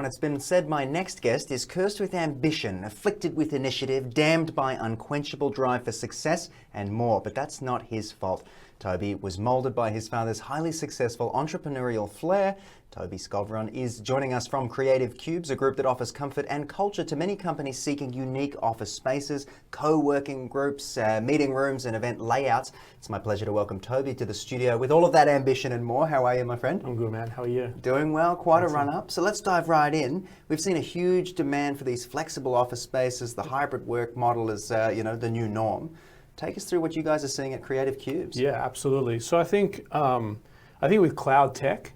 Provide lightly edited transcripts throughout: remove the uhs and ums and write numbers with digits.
It's been said my next guest is cursed with ambition, afflicted with initiative, damned by unquenchable drive for success, and more. But that's not his fault. Toby was moulded by his father's highly successful entrepreneurial flair. Toby Skowron is joining us from Creative Cubes, a group that offers comfort and culture to many companies seeking unique office spaces, co-working groups, meeting rooms and event layouts. It's my pleasure to welcome Toby to the studio with all of that ambition and more. How are you, my friend? I'm good, man. How are you? Doing well, quite a run up. So let's dive right in. We've seen a huge demand for these flexible office spaces. The hybrid work model is, the new norm. Take us through what you guys are seeing at Creative Cubes. Yeah, absolutely. So I think with cloud tech,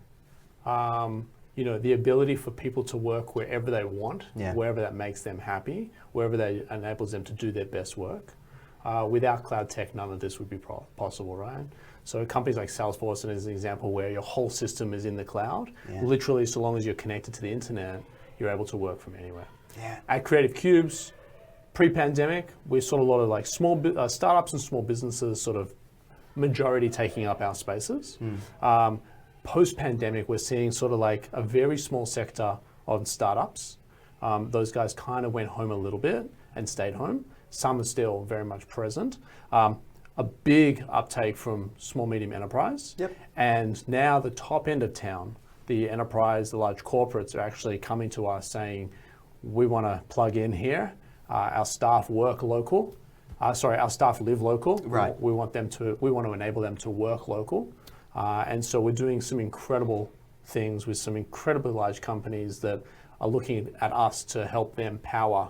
the ability for people to work wherever they want, wherever that makes them happy, wherever that enables them to do their best work. Without cloud tech, none of this would be possible, right? So companies like Salesforce, and as an example, where your whole system is in the cloud, literally, so long as you're connected to the internet, you're able to work from anywhere. Yeah. At Creative Cubes, pre-pandemic, we saw a lot of like small startups and small businesses sort of majority taking up our spaces. Post-pandemic, we're seeing sort of like a very small sector of startups. Those guys kind of went home a little bit and stayed home. Some are still very much present. A big uptake from small, medium enterprise. Yep. And now the top end of town, the enterprise, the large corporates are actually coming to us saying, we want to plug in here. Our staff work local. Our staff live local. Right. We want to enable them to work local. And so we're doing some incredible things with some incredibly large companies that are looking at us to help them power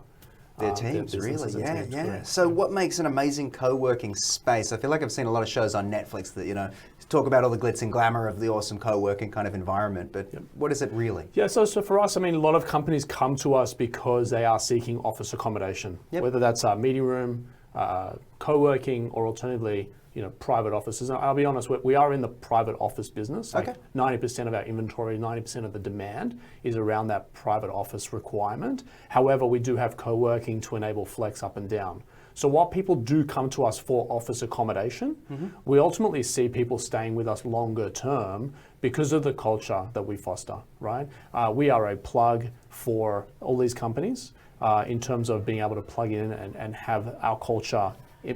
their teams, really, yeah. Yeah. So what makes an amazing co-working space? I feel like I've seen a lot of shows on Netflix that, talk about all the glitz and glamour of the awesome co-working kind of environment, but what is it really? Yeah, so for us, a lot of companies come to us because they are seeking office accommodation, whether that's a meeting room, co-working, or alternatively, private offices. And I'll be honest, we are in the private office business. Like 90% of our inventory, 90% of the demand is around that private office requirement. However, we do have co-working to enable flex up and down. So while people do come to us for office accommodation, we ultimately see people staying with us longer term because of the culture that we foster, right? We are a plug for all these companies in terms of being able to plug in and have our culture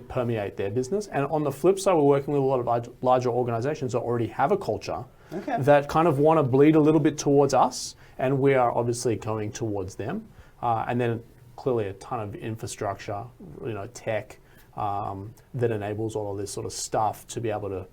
permeate their business. And on the flip side, we're working with a lot of larger organizations that already have a culture that kind of want to bleed a little bit towards us, and we are obviously going towards them. And then clearly a ton of infrastructure, tech that enables all of this sort of stuff to be able to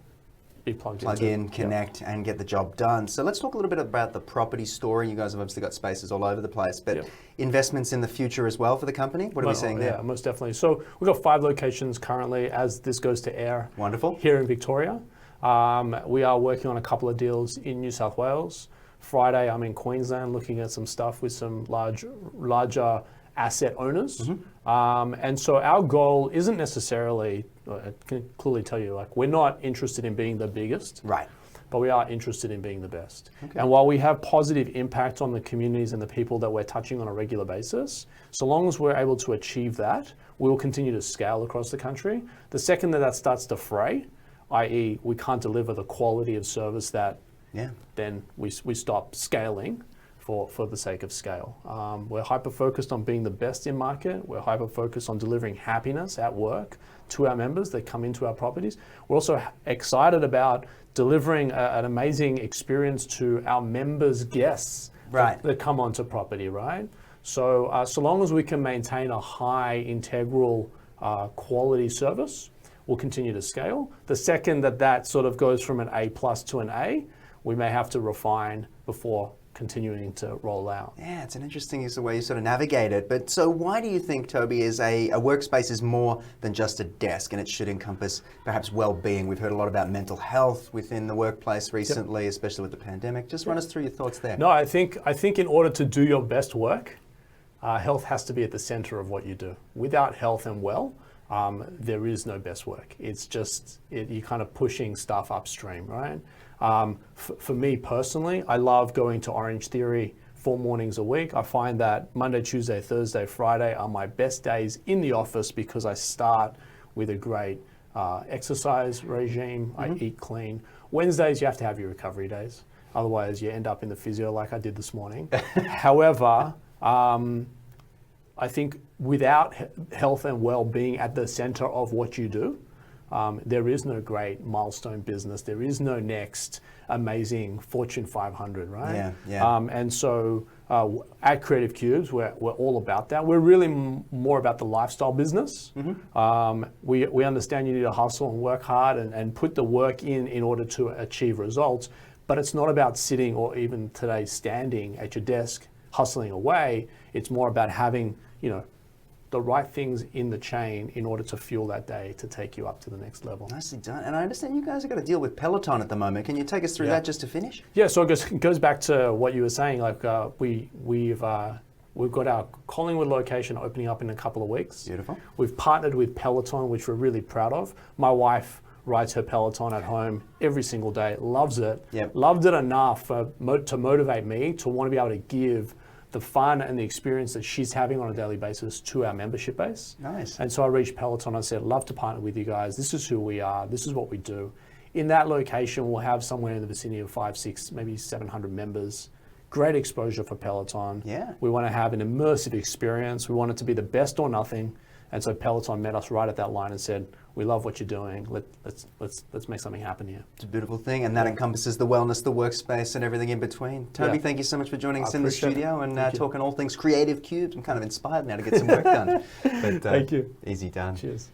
be plugged in, connect, and get the job done. So let's talk a little bit about the property story. You guys have obviously got spaces all over the place, but investments in the future as well for the company? What are we seeing there? Yeah, most definitely. So we've got 5 locations currently as this goes to air. Wonderful. Here in Victoria. We are working on a couple of deals in New South Wales. Friday, I'm in Queensland looking at some stuff with some larger asset owners. And so our goal isn't necessarily, I can clearly tell you, we're not interested in being the biggest, right? But we are interested in being the best. And while we have positive impact on the communities and the people that we're touching on a regular basis, so long as we're able to achieve that, we will continue to scale across the country. The second that starts to fray, i.e. we can't deliver the quality of service that, then we stop scaling for the sake of scale. We're hyper-focused on being the best in market. We're hyper-focused on delivering happiness at work to our members that come into our properties. We're also excited about delivering an amazing experience to our members' guests that come onto property, right? So so long as we can maintain a high integral quality service, we'll continue to scale. The second that sort of goes from an A+ to an A, we may have to refine before continuing to roll out. Yeah, it's an interesting way you sort of navigate it. But so why do you think, Toby, is a workspace is more than just a desk, and it should encompass perhaps well-being? We've heard a lot about mental health within the workplace recently, especially with the pandemic. Just run us through your thoughts there. No, I think in order to do your best work, health has to be at the center of what you do. Without health and there is no best work. It's just, you're kind of pushing stuff upstream, right? For me personally, I love going to Orange Theory 4 mornings a week. I find that Monday, Tuesday, Thursday, Friday are my best days in the office because I start with a great exercise regime. I eat clean. Wednesdays, you have to have your recovery days. Otherwise, you end up in the physio like I did this morning. However, I think without health and well-being at the center of what you do, there is no great milestone business. There is no next amazing Fortune 500, right? Yeah, yeah. And so at Creative Cubes, we're all about that. We're really more about the lifestyle business. We understand you need to hustle and work hard and put the work in order to achieve results. But it's not about sitting or even today standing at your desk hustling away. It's more about having, the right things in the chain in order to fuel that day to take you up to the next level. Nicely done. And I understand you guys have got to deal with Peloton at the moment. Can you take us through that just to finish? Yeah, so it goes back to what you were saying. Like we've got our Collingwood location opening up in a couple of weeks. Beautiful. We've partnered with Peloton, which we're really proud of. My wife rides her Peloton at home every single day, loves it. Yep. Loved it enough to motivate me to want to be able to give the fun and the experience that she's having on a daily basis to our membership base. Nice. And so I reached Peloton. I said, love to partner with you guys. This is who we are. This is what we do. In that location, we'll have somewhere in the vicinity of 500, 600, maybe 700 members. Great exposure for Peloton. Yeah. We want to have an immersive experience. We want it to be the best or nothing. And so Peloton met us right at that line and said, we love what you're doing. Let's make something happen here. It's a beautiful thing, and that encompasses the wellness, the workspace, and everything in between. Toby, thank you so much for joining us in the studio and talking all things Creative Cubes. I'm kind of inspired now to get some work done. But, Thank you. Easy done. Cheers.